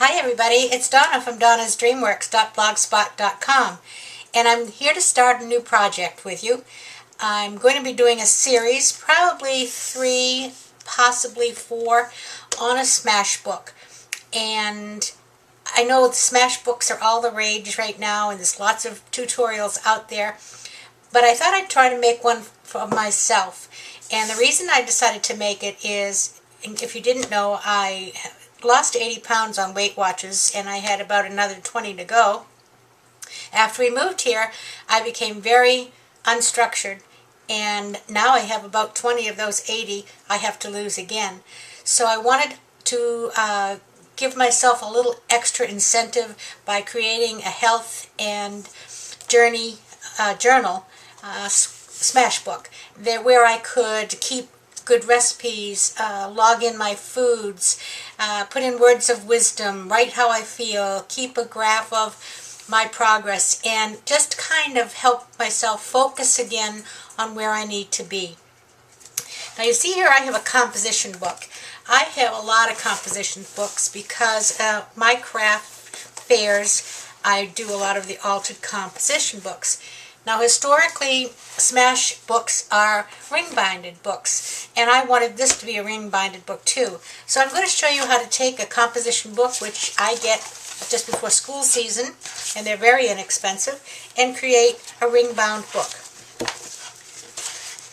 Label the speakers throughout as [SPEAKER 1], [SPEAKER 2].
[SPEAKER 1] Hi everybody, it's Donna from donnasdreamworks.blogspot.com, and I'm here to start a new project with you. I'm going to be doing a series, probably 3, possibly 4, on a smash book. And I know the smash books are all the rage right now, and there's lots of tutorials out there, but I thought I'd try to make one for myself. And the reason I decided to make it is, if you didn't know, I lost 80 pounds on Weight Watchers, and I had about another 20 to go. After we moved here, I became very unstructured, and now I have about 20 of those 80 I have to lose again. So I wanted to give myself a little extra incentive by creating a health and journey journal, smash book, where I could keep good recipes, log in my foods, put in words of wisdom, write how I feel, keep a graph of my progress, and just kind of help myself focus again on where I need to be. Now you see here I have a composition book. I have a lot of composition books because my craft fairs, I do a lot of the altered composition books. Now historically, smash books are ring-binded books, and I wanted this to be a ring-binded book too. So I'm going to show you how to take a composition book, which I get just before school season, and they're very inexpensive, and create a ring-bound book.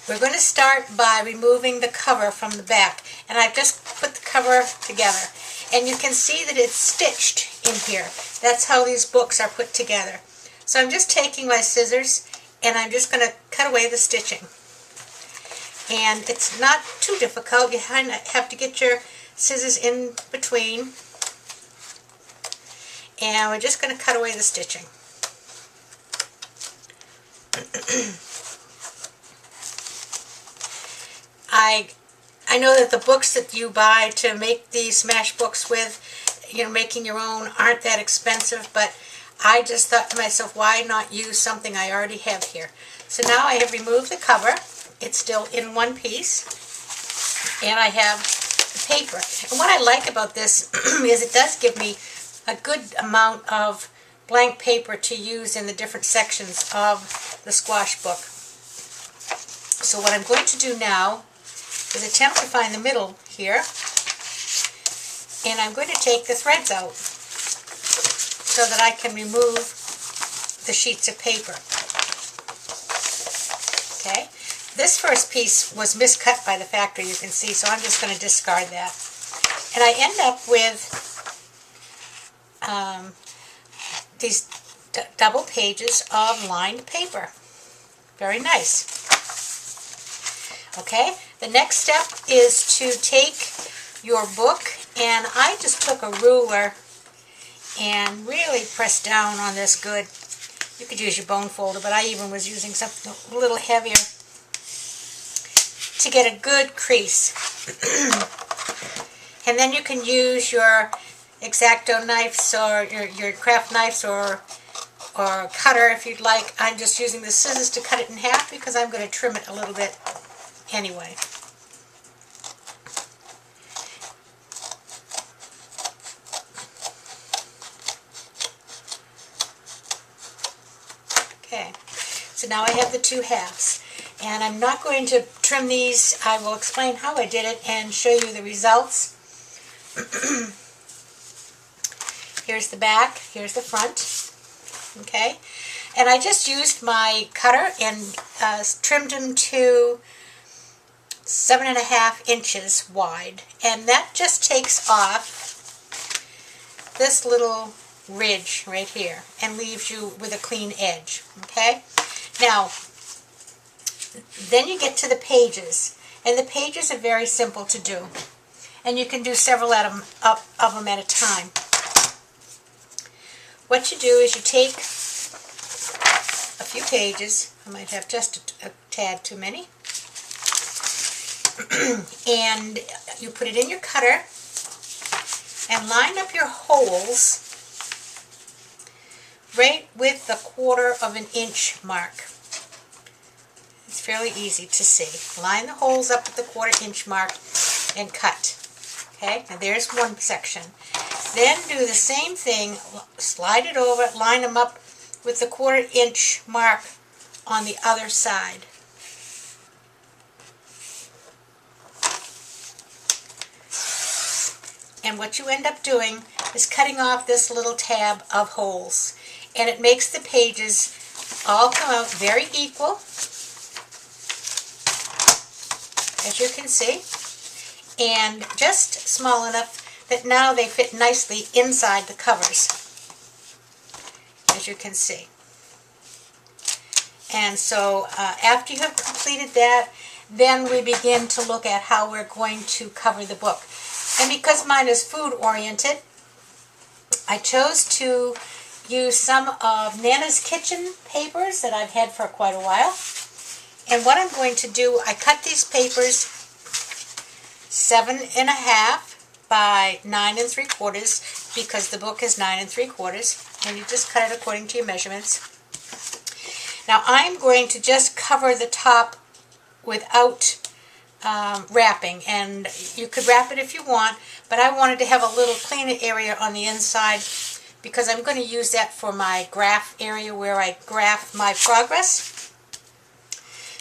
[SPEAKER 1] We're going to start by removing the cover from the back, and I've just put the cover together. And you can see that it's stitched in here. That's how these books are put together. So I'm just taking my scissors and I'm just going to cut away the stitching. And it's not too difficult. You have to get your scissors in between. And we're just going to cut away the stitching. I know that the books that you buy to make these smash books with, making your own, aren't that expensive, but I just thought to myself, why not use something I already have here? So now I have removed the cover. It's still in one piece. And I have the paper. And what I like about this is it does give me a good amount of blank paper to use in the different sections of the squash book. So what I'm going to do now is attempt to find the middle here. And I'm going to take the threads out so that I can remove the sheets of paper. Okay, this first piece was miscut by the factory, you can see, so I'm just going to discard that. And I end up with these double pages of lined paper. Very nice. Okay, the next step is to take your book, and I just took a ruler and really press down on this good. You could use your bone folder, but I even was using something a little heavier to get a good crease. And then you can use your X-Acto knives or your craft knives or cutter if you'd like. I'm just using the scissors to cut it in half because I'm going to trim it a little bit anyway. Okay, so now I have the two halves, and I'm not going to trim these. I will explain how I did it and show you the results. Here's the back, here's the front, okay, and I just used my cutter and trimmed them to 7.5 inches wide, and that just takes off this little ridge right here and leaves you with a clean edge. Okay, now then you get to the pages, and the pages are very simple to do, and you can do several of them at a time. What you do is you take a few pages, I might have just a tad too many, and you put it in your cutter and line up your holes right with the 1/4 inch mark. It's fairly easy to see. Line the holes up at the 1/4 inch mark and cut. Okay, now there's one section. Then do the same thing, slide it over, line them up with the 1/4 inch mark on the other side. And what you end up doing is cutting off this little tab of holes. And it makes the pages all come out very equal, as you can see, and just small enough that now they fit nicely inside the covers, as you can see. And so after you have completed that, then we begin to look at how we're going to cover the book. And because mine is food oriented, I chose to use some of Nana's Kitchen papers that I've had for quite a while. And what I'm going to do, I cut these papers 7.5 by 9 3/4 because the book is 9 3/4, and you just cut it according to your measurements. Now I'm going to just cover the top without wrapping, and you could wrap it if you want, but I wanted to have a little cleaner area on the inside because I'm going to use that for my graph area where I graph my progress.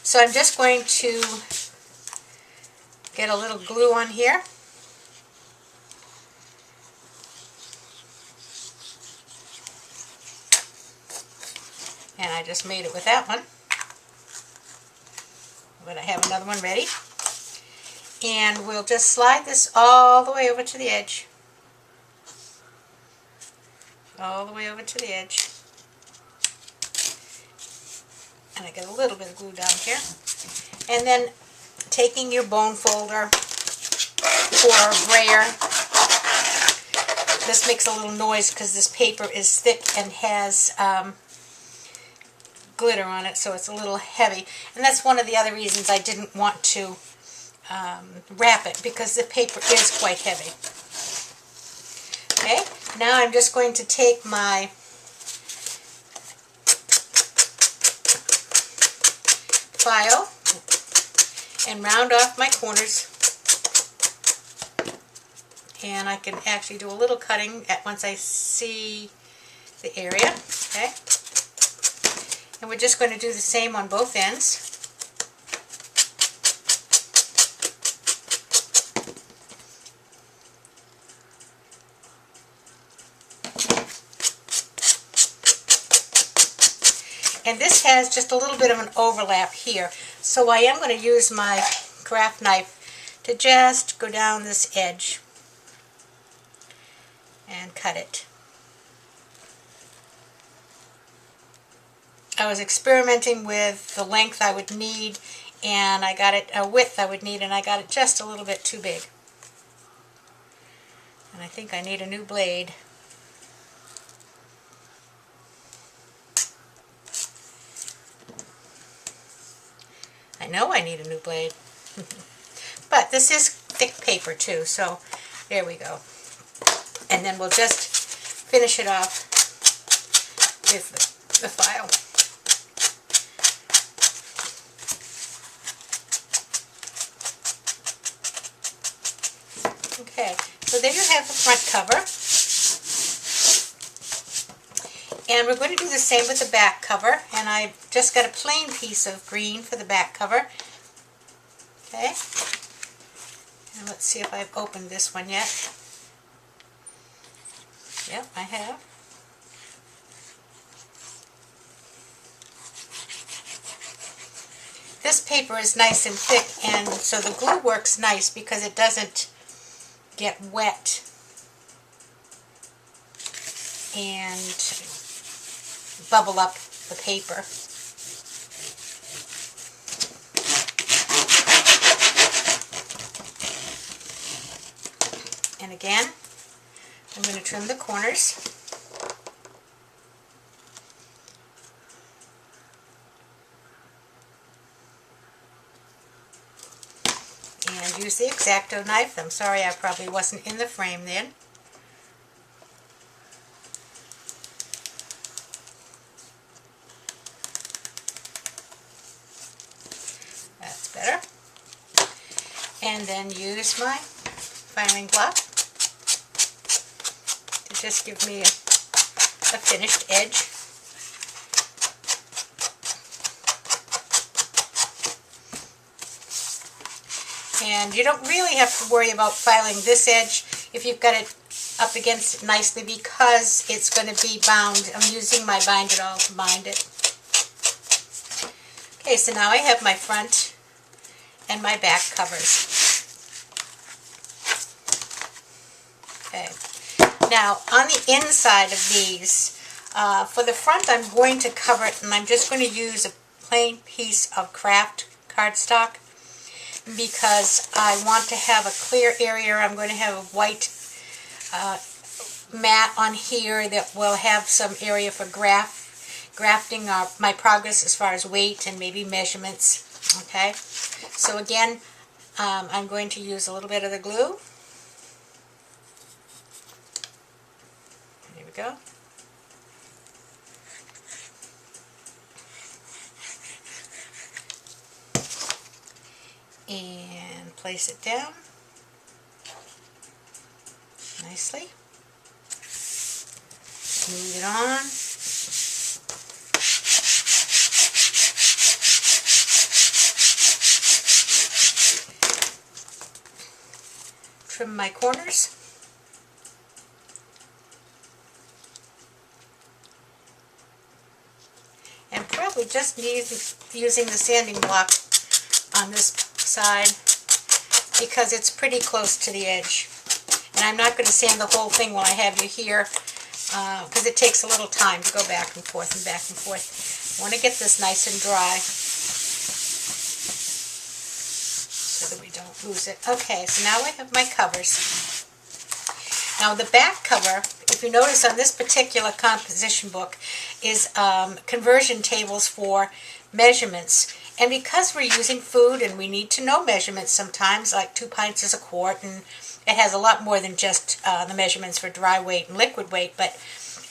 [SPEAKER 1] So I'm just going to get a little glue on here. And I just made it with that one. But I have another one ready. And we'll just slide this all the way over to the edge. All the way over to the edge. And I get a little bit of glue down here. And then taking your bone folder or brayer. This makes a little noise because this paper is thick and has glitter on it, so it's a little heavy. And that's one of the other reasons I didn't want to wrap it, because the paper is quite heavy. Okay, now I'm just going to take my file and round off my corners. And I can actually do a little cutting once I see the area. Okay. And we're just going to do the same on both ends. And this has just a little bit of an overlap here. So I am going to use my craft knife to just go down this edge and cut it. I was experimenting with the length I would need, and I got it, a width I would need, and I got it just a little bit too big. And I think I need a new blade. I know I need a new blade. But this is thick paper too, so there we go. And then we'll just finish it off with the file. Okay, so there you have the front cover. And we're going to do the same with the back cover. And I just got a plain piece of green for the back cover. Okay. And let's see if I've opened this one yet. Yep, I have. This paper is nice and thick, and so the glue works nice because it doesn't get wet and bubble up the paper. And again, I'm going to trim the corners. And use the X-Acto knife. I'm sorry I probably wasn't in the frame then. That's better. And then use my filing block. just give me a finished edge. And you don't really have to worry about filing this edge if you've got it up against it nicely, because it's going to be bound. I'm using my Bind It All to bind it. Okay, so now I have my front and my back covers. Okay. Now, on the inside of these, for the front I'm going to cover it, and I'm just going to use a plain piece of craft cardstock because I want to have a clear area. I'm going to have a white mat on here that will have some area for grafting my progress as far as weight and maybe measurements. Okay, so again, I'm going to use a little bit of the glue. There we go. And place it down nicely. Move it on. Trim my corners. And probably just using the sanding block on this side because it's pretty close to the edge. And I'm not going to sand the whole thing while I have you here because it takes a little time to go back and forth and back and forth. I want to get this nice and dry so that we don't lose it. Okay, so now I have my covers. Now the back cover, if you notice on this particular composition book, is conversion tables for measurements. And because we're using food and we need to know measurements sometimes, like 2 pints is a quart, and it has a lot more than just the measurements for dry weight and liquid weight, but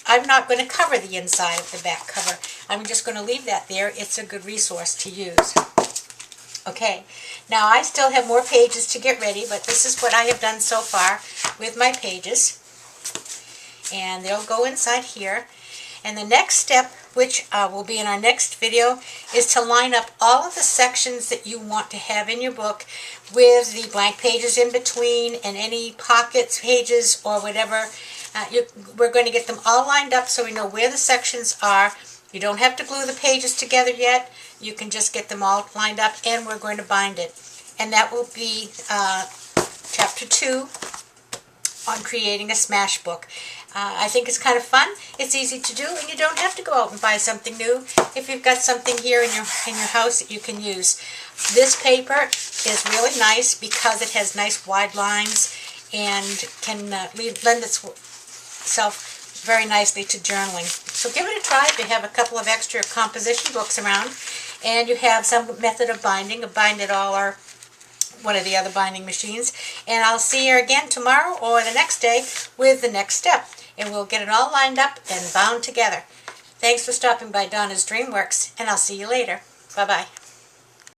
[SPEAKER 1] I'm not going to cover the inside of the back cover. I'm just going to leave that there. It's a good resource to use. Okay, now I still have more pages to get ready, but this is what I have done so far with my pages. And they'll go inside here. And the next step, which will be in our next video, is to line up all of the sections that you want to have in your book with the blank pages in between and any pockets, pages, or whatever. We're going to get them all lined up so we know where the sections are. You don't have to glue the pages together yet. You can just get them all lined up, and we're going to bind it. And that will be Chapter 2 on creating a smash book. I think it's kind of fun. It's easy to do, and you don't have to go out and buy something new if you've got something here in your house that you can use. This paper is really nice because it has nice wide lines and can lend itself very nicely to journaling. So give it a try if you have a couple of extra composition books around and you have some method of binding, a Bind It All or one of the other binding machines. And I'll see you again tomorrow or the next day with the next step. And we'll get it all lined up and bound together. Thanks for stopping by Donna's Dreamworks, and I'll see you later. Bye-bye.